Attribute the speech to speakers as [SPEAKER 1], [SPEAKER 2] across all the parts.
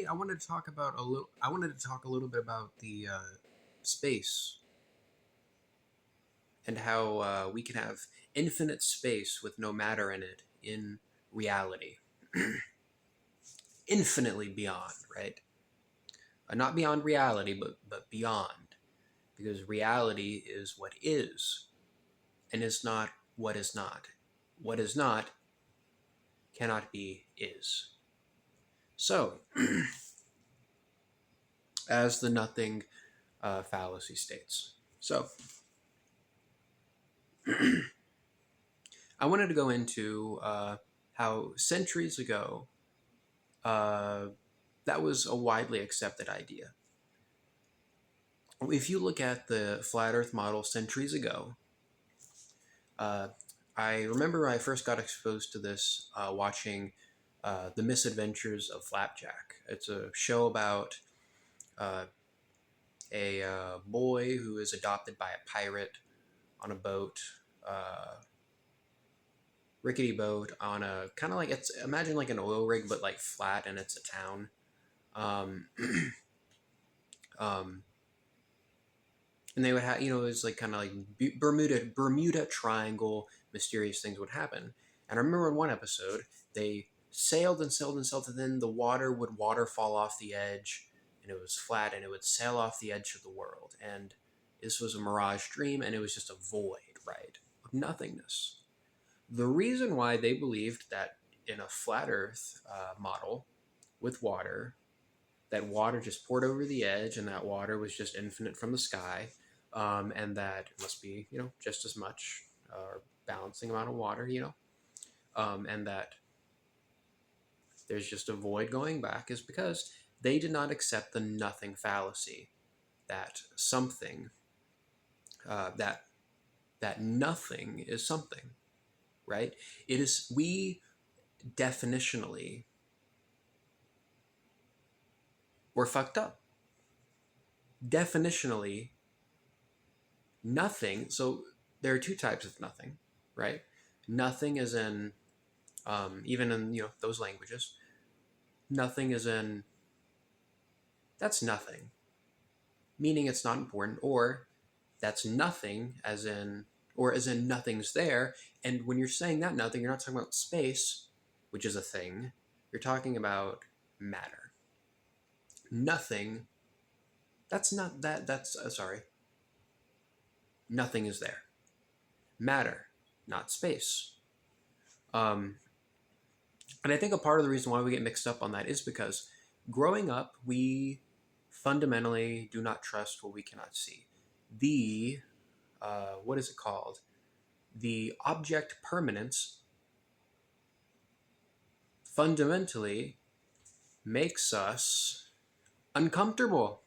[SPEAKER 1] today I wanted to talk about a little. I wanted to talk a little bit about the space and how we can have infinite space with no matter in it in reality, infinitely beyond, right? Not beyond reality, but beyond, because reality is what is, and is not what is not. What is not cannot be is. So, as the nothing fallacy states. So, I wanted to go into how centuries ago uh, that was a widely accepted idea. If you look at the flat Earth model centuries ago, uh, I remember I first got exposed to this watching The Misadventures of Flapjack. It's a show about uh, a boy who is adopted by a pirate on a boat. Rickety boat on a kind of like, it's, imagine like an oil rig but like flat, and it's a town. um, um, and they would have, it was like kind of like Bermuda Triangle mysterious things would happen. And I remember in one episode they sailed and sailed and sailed, and then the water would waterfall off the edge, and it was flat, and it would sail off the edge of the world. And this was a mirage dream, and it was just a void, right, of nothingness. The reason why they believed that in a flat Earth model with water, that water just poured over the edge, and that water was just infinite from the sky, and that it must be, just as much balancing amount of water, and that there's just a void going back, is because they did not accept the nothing fallacy, that something, that nothing is something, right? It is, we definitionally, we're fucked up. Definitionally, nothing. So there are two types of nothing, right? Nothing is in, even in those languages, nothing is in, that's nothing, meaning it's not important, or that's nothing as in, or as in nothing's there. And when you're saying that nothing, you're not talking about space, which is a thing. You're talking about matter. Nothing. That's not that. That's sorry. Nothing is there. Matter, not space. Um, and I think a part of the reason why we get mixed up on that is because growing up, we fundamentally do not trust what we cannot see. The, what is it called? The object permanence fundamentally makes us uncomfortable.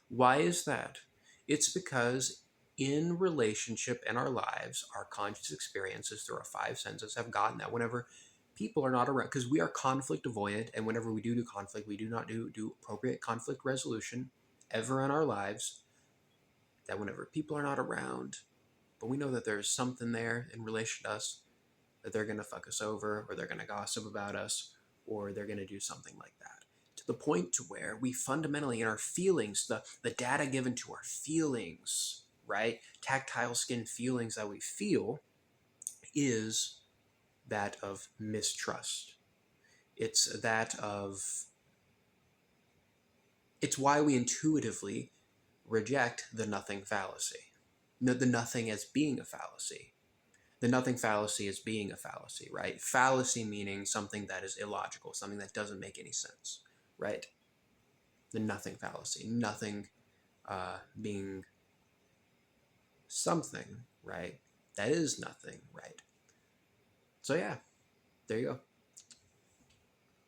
[SPEAKER 1] Why is that? It's because in relationship in our lives, our conscious experiences through our five senses have gotten that whenever people are not around, because we are conflict avoidant, and whenever we do conflict, we do not do appropriate conflict resolution ever in our lives, that whenever people are not around, but we know that there's something there in relation to us, that they're going to fuck us over, or they're going to gossip about us, or they're going to do something like that. To the point to where we fundamentally, in our feelings, the data given to our feelings, right? Tactile skin feelings that we feel is that of mistrust. It's that of, it's why we intuitively reject the nothing fallacy. The nothing as being a fallacy. The nothing fallacy is being a fallacy, right? Fallacy meaning something that is illogical, something that doesn't make any sense, right? The nothing fallacy, nothing being something, right? That is nothing, right? So yeah, there you go.